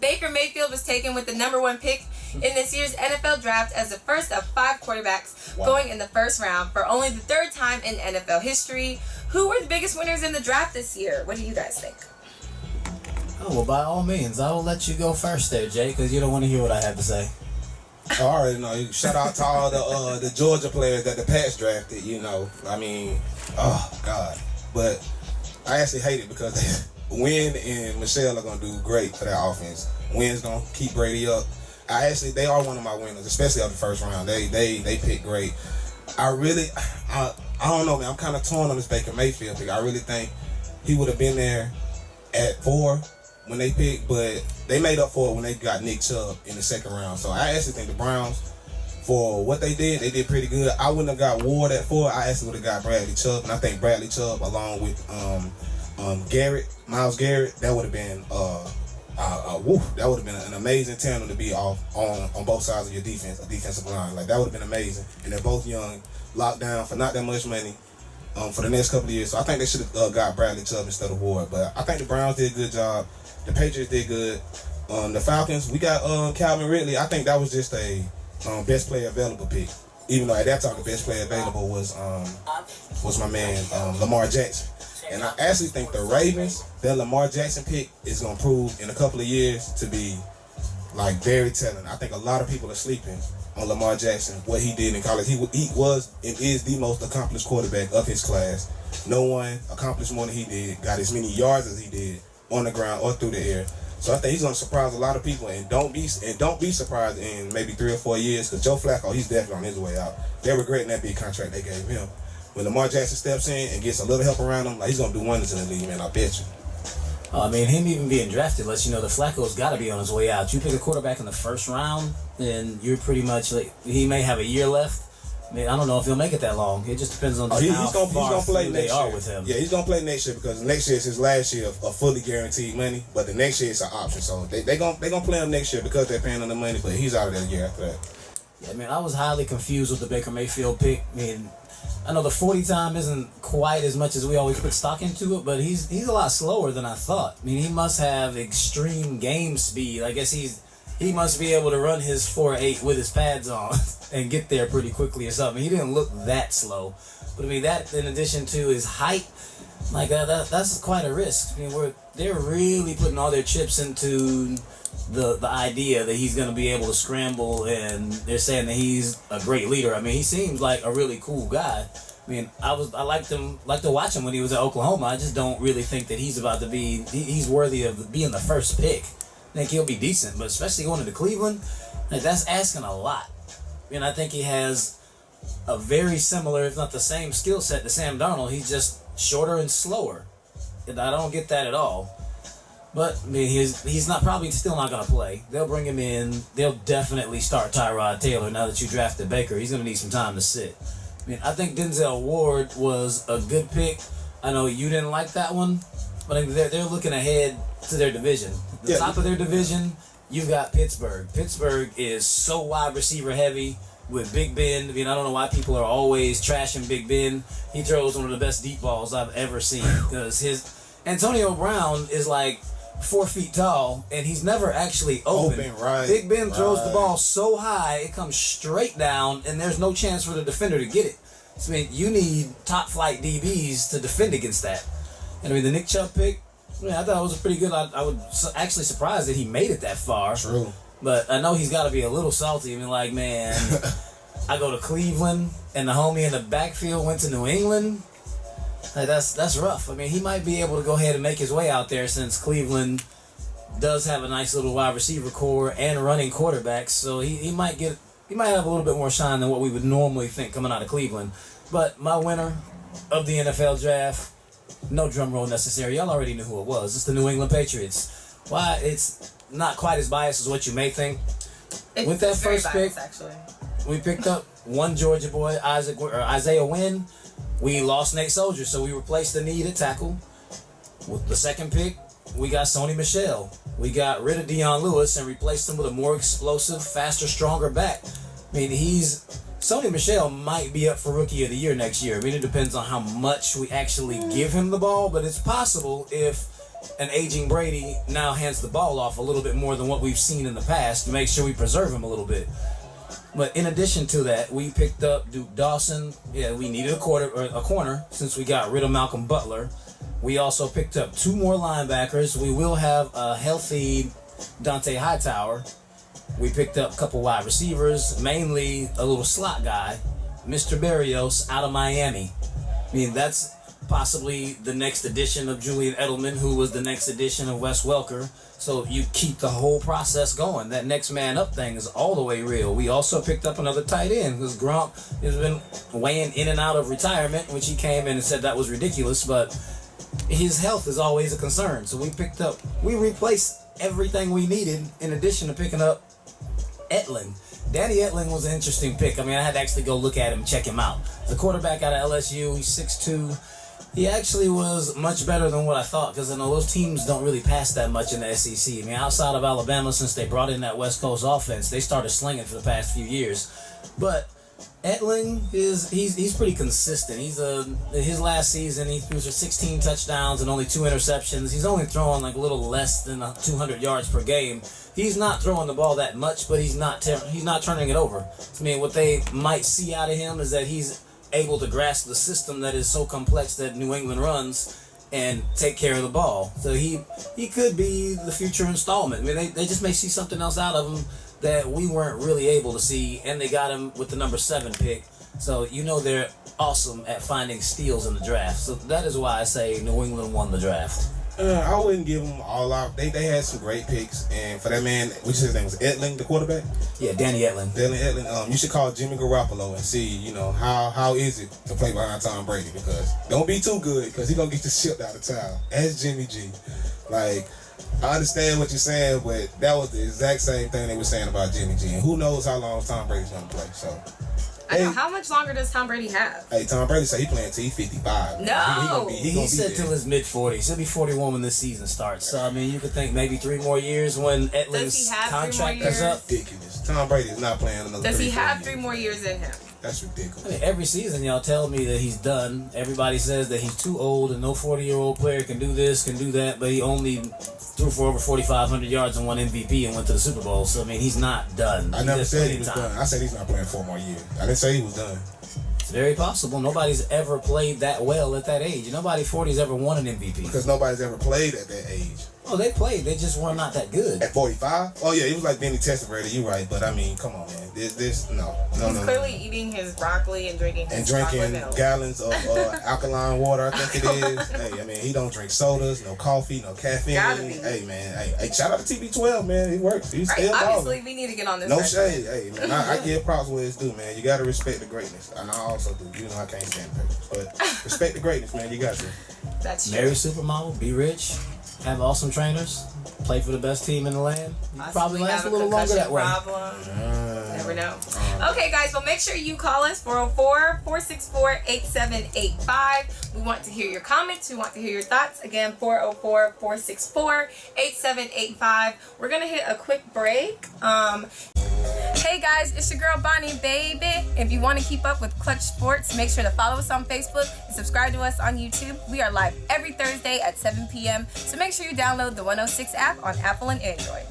Baker Mayfield was taken with the #1 pick in this year's NFL draft as the first of 5 quarterbacks going in the first round for only the 3rd time in NFL history. Who were the biggest winners in the draft this year? What do you guys think? Oh, well, by all means, I will let you go first there, Jay, because you don't want to hear what I have to say. I already know. Shout out to all the Georgia players that the Pats drafted, you know. I mean, oh, God. But I actually hate it because Wynn and Michelle are going to do great for that offense. Wynn's going to keep Brady up. They are one of my winners, especially of the first round. They pick great. I don't know, man. I'm kind of torn on this Baker Mayfield pick. I really think he would have been there at 4 when they picked, but they made up for it when they got Nick Chubb in the 2nd round. So I actually think the Browns, for what they did pretty good. I wouldn't have got Ward at 4. I actually would have got Bradley Chubb, and I think Bradley Chubb along with Myles Garrett, that would have been that would have been an amazing tandem to be off on both sides of your defensive line. Like, that would have been amazing. And they're both young, locked down for not that much money for the next couple of years. So I think they should have got Bradley Chubb instead of Ward. But I think the Browns did a good job. The Patriots did good. The Falcons, we got Calvin Ridley. I think that was just a best player available pick. Even though at that time the best player available was my man Lamar Jackson. And I actually think the Ravens, their Lamar Jackson pick is going to prove in a couple of years to be like very telling. I think a lot of people are sleeping on Lamar Jackson, what he did in college. He was and is the most accomplished quarterback of his class. No one accomplished more than he did, got as many yards as he did on the ground or through the air. So I think he's going to surprise a lot of people, and don't be surprised in maybe 3 or 4 years, because Joe Flacco, he's definitely on his way out. They're regretting that big contract they gave him. When Lamar Jackson steps in and gets a little help around him, like, he's going to do wonders in the league, man, I bet you. I mean, him even being drafted lets you know the Flacco's got to be on his way out. You pick a quarterback in the 1st round, then you're pretty much like, he may have a year left. I mean, I don't know if he'll make it that long. It just depends on how far through they are with him. Yeah, he's going to play next year, because next year is his last year of fully guaranteed money, but the next year is an option. So they're gonna play him next year because they're paying him the money, but he's out of there the year after that. Yeah, man, I was highly confused with the Baker Mayfield pick. I mean, I know the 40 time isn't quite as much as we always put stock into it, but he's a lot slower than I thought. I mean, he must have extreme game speed. I guess he must be able to run his 4.8 with his pads on and get there pretty quickly or something. He didn't look that slow. But I mean, that in addition to his height, like that's quite a risk. I mean, they're really putting all their chips into the idea that he's going to be able to scramble, and they're saying that he's a great leader. I mean, he seems like a really cool guy. I mean, I liked to watch him when he was at Oklahoma. I just don't really think that he's worthy of being the first pick. I think he'll be decent, but especially going into Cleveland, like, that's asking a lot. I mean, I think he has a very similar, if not the same, skill set to Sam Darnold. He's just shorter and slower, and I don't get that at all. But I mean, he's probably still not going to play. They'll bring him in. They'll definitely start Tyrod Taylor now that you drafted Baker. He's going to need some time to sit. I mean, I think Denzel Ward was a good pick. I know you didn't like that one, but I mean, they're looking ahead to their division. The top of their division, you've got Pittsburgh. Pittsburgh is so wide receiver heavy with Big Ben. I mean, I don't know why people are always trashing Big Ben. He throws one of the best deep balls I've ever seen, because his Antonio Brown is like 4 feet tall, and he's never actually open. Right. Big Ben throws the ball so high, it comes straight down, and there's no chance for the defender to get it. So, I mean, you need top flight DBs to defend against that. And I mean, the Nick Chubb pick, I thought it was a pretty good. I was actually surprised that he made it that far. True. But I know he's got to be a little salty. I mean, like, man, I go to Cleveland, and the homie in the backfield went to New England. Like, that's rough. I mean, he might be able to go ahead and make his way out there, since Cleveland does have a nice little wide receiver core and running quarterbacks. So he might have a little bit more shine than what we would normally think coming out of Cleveland. But my winner of the NFL draft, no drum roll necessary. Y'all already knew who it was. It's the New England Patriots. Why? It's not quite as biased as what you may think. With that first pick, actually, we picked up one Georgia boy, Isaiah Wynn. We lost Nate Soldier, so we replaced the need at tackle. With the second pick, we got Sony Michel. We got rid of Deion Lewis and replaced him with a more explosive, faster, stronger back. I mean, Sony Michel might be up for Rookie of the Year next year. I mean, it depends on how much we actually give him the ball, but it's possible if an aging Brady now hands the ball off a little bit more than what we've seen in the past to make sure we preserve him a little bit. But in addition to that, we picked up Duke Dawson. Yeah, we needed a corner since we got rid of Malcolm Butler. We also picked up 2 more linebackers. We will have a healthy Dante Hightower. We picked up a couple wide receivers, mainly a little slot guy, Mr. Berrios out of Miami. I mean, that's possibly the next edition of Julian Edelman, who was the next edition of Wes Welker. So you keep the whole process going. That next man up thing is all the way real. We also picked up another tight end because Gronk has been weighing in and out of retirement, which he came in and said that was ridiculous, but his health is always a concern. So we replaced everything we needed in addition to picking up Etling. Danny Etling was an interesting pick. I mean, I had to actually go look at him, check him out. The quarterback out of LSU, he's 6'2". He actually was much better than what I thought because I know those teams don't really pass that much in the SEC. I mean, outside of Alabama, since they brought in that West Coast offense, they started slinging for the past few years. But Etling he's pretty consistent. His last season he threw for 16 touchdowns and only 2 interceptions. He's only throwing like a little less than 200 yards per game. He's not throwing the ball that much, but he's not turning it over. I mean, what they might see out of him is that he's able to grasp the system that is so complex that New England runs and take care of the ball. So he could be the future installment. I mean, they just may see something else out of him that we weren't really able to see, and they got him with the number 7 pick. So they're awesome at finding steals in the draft. So that is why I say New England won the draft. I wouldn't give them all out. They had some great picks, and for that man, which his name was Etling, the quarterback. Yeah, Danny Etling. Danny Etling. You should call Jimmy Garoppolo and see, how is it to play behind Tom Brady, because don't be too good because he's gonna get you shipped out of town. As Jimmy G, like, I understand what you're saying, but that was the exact same thing they were saying about Jimmy G. And who knows how long Tom Brady's gonna play? So. I know. How much longer does Tom Brady have? Hey, Tom Brady said he playing till he's 55. No. He said till his mid-40s. He'll be 41 when this season starts. So, I mean, you could think maybe 3 more years when Etling's contract is up. Ridiculous. Tom Brady is not playing another 3 Does he have 3 3 more years in him? That's ridiculous. I mean, every season y'all tell me that he's done. Everybody says that he's too old and no 40-year-old player can do this, can do that, but he only threw for over 4,500 yards and won MVP and went to the Super Bowl. So, I mean, he's not done. I never said he was done. I said he's not playing 4 more years. I didn't say he was done. It's very possible. Nobody's ever played that well at that age. Nobody 40's ever won an MVP. Because nobody's ever played at that age. Oh, they played. They just were not that good. At 45? Oh, yeah, he was like Benny Testaverde. You're right. But, I mean, come on, man. He's clearly eating his broccoli and drinking his chocolate milk. Gallons of alkaline water, I think it is. Hey, I mean, he don't drink sodas, no coffee, no caffeine. Gotta be. Hey, man. Hey, shout out to TB12, man. He works. He's right, still obviously, balling. we need to get on this. No shade. Hey, man, I give props where it's due, man. You got to respect the greatness. And I also do. I can't stand it. But respect the greatness, man. You got to. That's true. Marry a supermodel, be rich, have awesome trainers, play for the best team in the land. You probably last a little longer that way. Never know. Okay, guys, well, make sure you call us 404-464-8785. We want to hear your comments. We want to hear your thoughts. Again, 404-464-8785. We're going to hit a quick break. Hey guys, it's your girl Bonnie, baby. If you want to keep up with Clutch Sports, make sure to follow us on Facebook and subscribe to us on YouTube. We are live every Thursday at 7 p.m. So make sure you download the 106 app on Apple and Android.